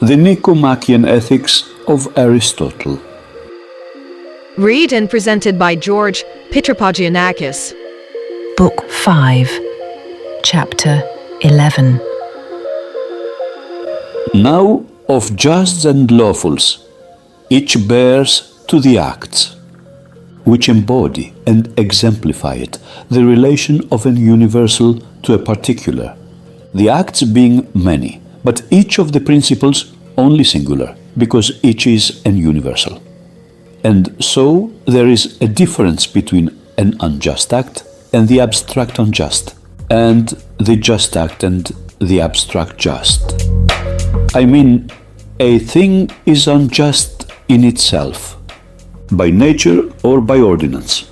The Nicomachean Ethics of Aristotle. Read and presented by George Pitropagianakis. Book 5, Chapter 11. Now of justs and lawfuls, each bears to the acts, which embody and exemplify it, the relation of an universal to a particular, the acts being many, but each of the principles only singular, because each is an universal. And so there is a difference between an unjust act and the abstract unjust, and the just act and the abstract just. I mean, a thing is unjust in itself, by nature or by ordinance.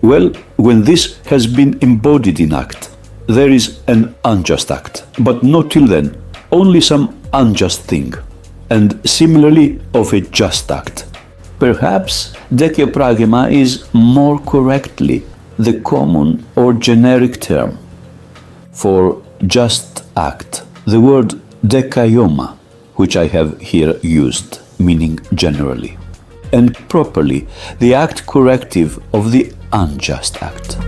Well, when this has been embodied in act, there is an unjust act, but not till then, only some unjust thing, and similarly of a just act. Perhaps dekepragema is more correctly the common or generic term for just act. The word dekaioma, which I have here used, meaning generally, and properly the act corrective of the unjust act.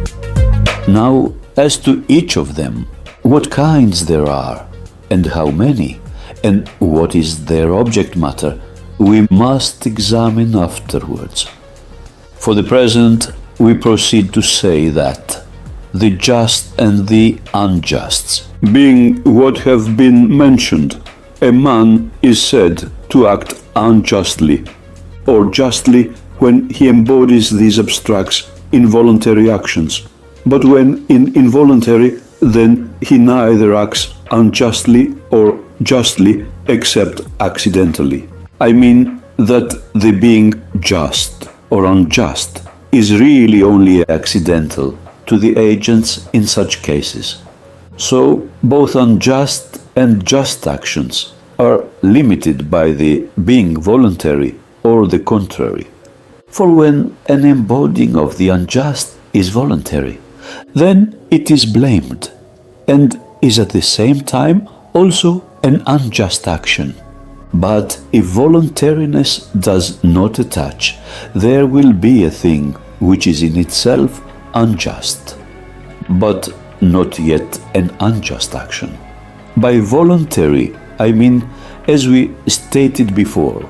Now, as to each of them, what kinds there are, and how many, and what is their object matter, we must examine afterwards. For the present, we proceed to say that the just and the unjust, being what have been mentioned, a man is said to act unjustly, or justly when he embodies these abstracts involuntary actions, but when in involuntary, then he neither acts unjustly or justly except accidentally. I mean that the being just or unjust is really only accidental to the agents in such cases. So both unjust and just actions are limited by the being voluntary or the contrary. For when an embodying of the unjust is voluntary, then it is blamed, and is at the same time also an unjust action. But if voluntariness does not attach, there will be a thing which is in itself unjust, but not yet an unjust action. By voluntary, I mean, as we stated before,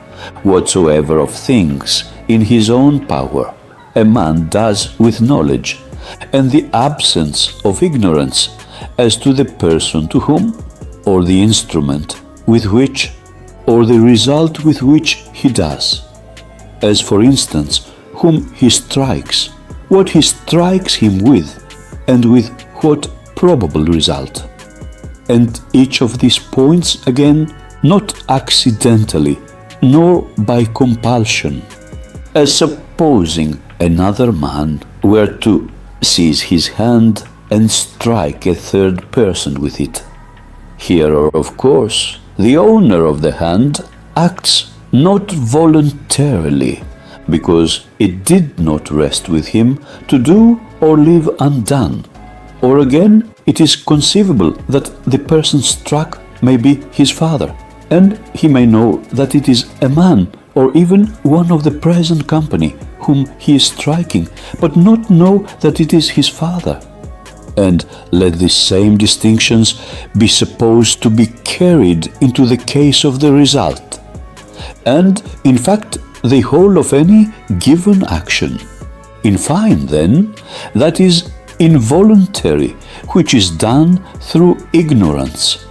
whatsoever of things in his own power a man does with knowledge, and the absence of ignorance as to the person to whom, or the instrument with which, or the result with which he does, as for instance, whom he strikes, what he strikes him with, and with what probable result. And each of these points, again, not accidentally, nor by compulsion, as supposing another man were to seize his hand and strike a third person with it. Here, of course, the owner of the hand acts not voluntarily, because it did not rest with him to do or leave undone. Or again, it is conceivable that the person struck may be his father, and he may know that it is a man or even one of the present company whom he is striking, but not know that it is his father. And let the same distinctions be supposed to be carried into the case of the result, and in fact the whole of any given action. In fine, then, that is involuntary, which is done through ignorance,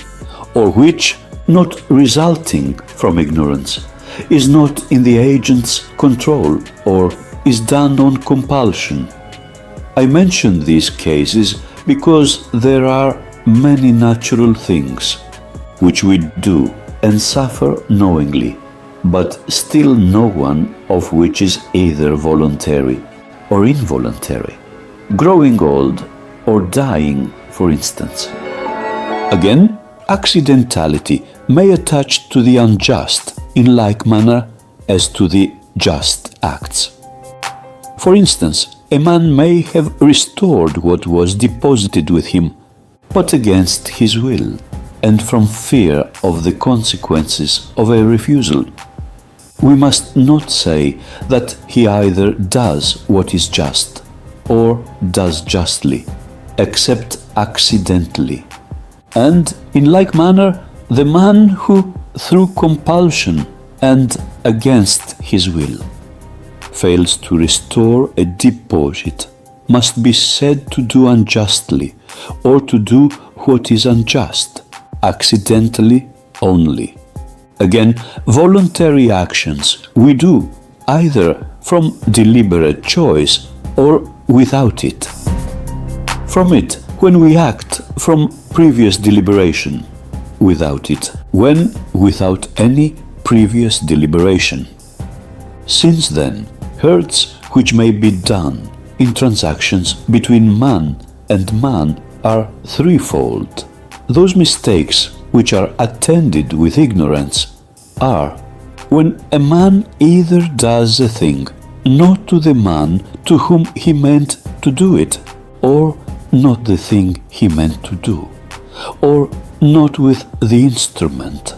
or which, not resulting from ignorance, is not in the agent's control, or is done on compulsion. I mention these cases because there are many natural things which we do and suffer knowingly, but still no one of which is either voluntary or involuntary. Growing old or dying, for instance. Again, accidentality may attach to the unjust in like manner as to the just acts. For instance, a man may have restored what was deposited with him, but against his will. and from fear of the consequences of a refusal. We must not say that he either does what is just or does justly, except accidentally. And in like manner, the man who, through compulsion and against his will, fails to restore a deposit must be said to do unjustly, or to do what is unjust, accidentally only. Again, voluntary actions we do either from deliberate choice or without it. From it, when we act from previous deliberation; without it, when without any previous deliberation. Since then, hurts which may be done in transactions between man and man are threefold. Those mistakes which are attended with ignorance are when a man either does a thing not to the man to whom he meant to do it, or not the thing he meant to do, or not with the instrument,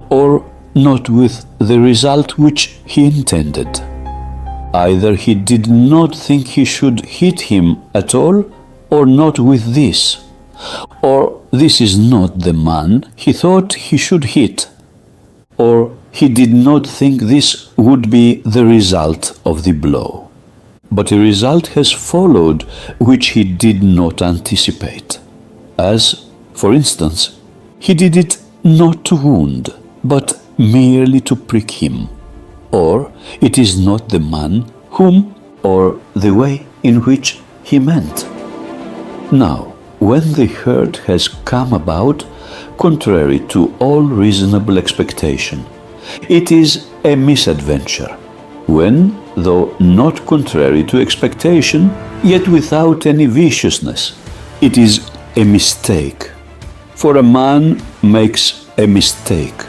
or not with the result which he intended. Either he did not think he should hit him at all, or not with this, or this is not the man he thought he should hit, or he did not think this would be the result of the blow, but a result has followed which he did not anticipate. As, for instance, he did it not to wound, but merely to prick him, or it is not the man whom or the way in which he meant. Now, when the hurt has come about contrary to all reasonable expectation, it is a misadventure. When, though not contrary to expectation, yet without any viciousness, it is a mistake. For a man makes a mistake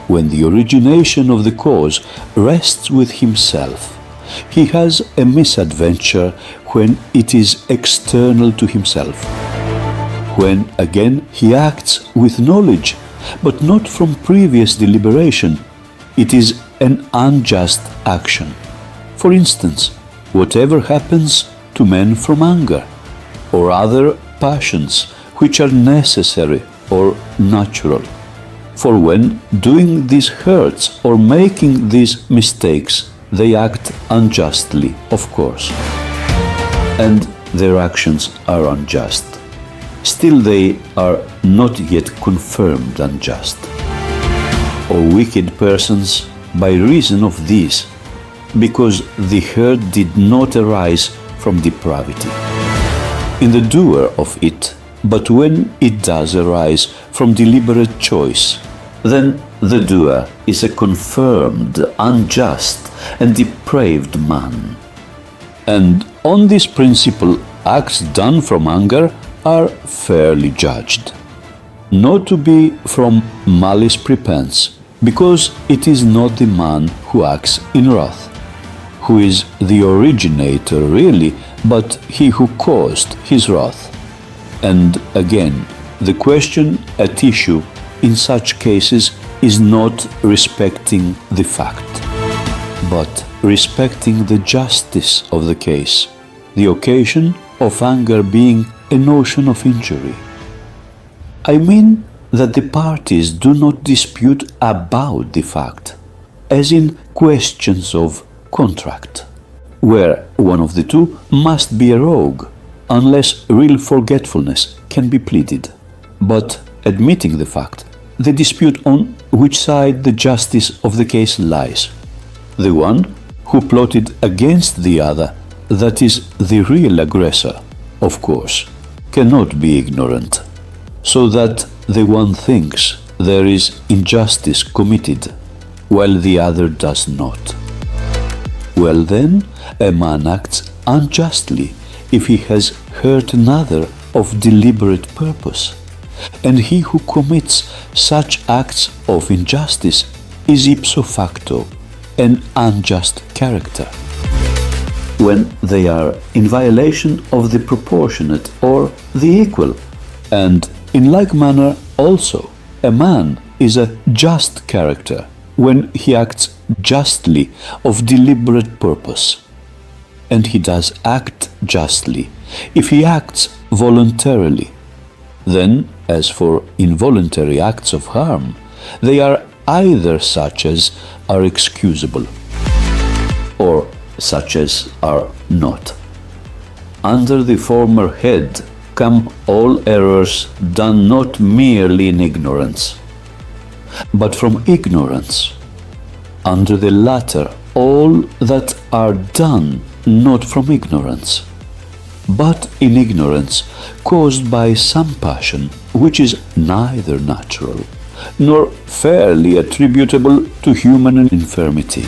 when the origination of the cause rests with himself. He has a misadventure when it is external to himself. When, again, he acts with knowledge, but not from previous deliberation, it is an unjust action. For instance, whatever happens to men from anger, or other passions which are necessary or natural. For when doing these hurts or making these mistakes, they act unjustly, of course, and their actions are unjust. Still they are not yet confirmed unjust, or wicked persons by reason of this, because the hurt did not arise from depravity in the doer of it, but when it does arise from deliberate choice, then the doer is a confirmed, unjust, and depraved man. And on this principle, acts done from anger are fairly judged, not to be from malice prepense, because it is not the man who acts in wrath, who is the originator really, but he who caused his wrath. And again, the question at issue in such cases is not respecting the fact, but respecting the justice of the case, the occasion of anger being a notion of injury. I mean that the parties do not dispute about the fact, as in questions of contract, where one of the two must be a rogue, unless real forgetfulness can be pleaded. But admitting the fact, they dispute on which side the justice of the case lies. The one who plotted against the other, that is, the real aggressor, of course, cannot be ignorant, so that the one thinks there is injustice committed, while the other does not. Well then, a man acts unjustly if he has hurt another of deliberate purpose, and he who commits such acts of injustice is ipso facto an unjust character, when they are in violation of the proportionate or the equal, and in like manner Also, a man is a just character when he acts justly of deliberate purpose. And he does act justly if he acts voluntarily. Then, as for involuntary acts of harm, they are either such as are excusable or such as are not. Under the former head come all errors done not merely in ignorance, but from ignorance. Under the latter, all that are done not from ignorance, but in ignorance caused by some passion which is neither natural nor fairly attributable to human infirmity.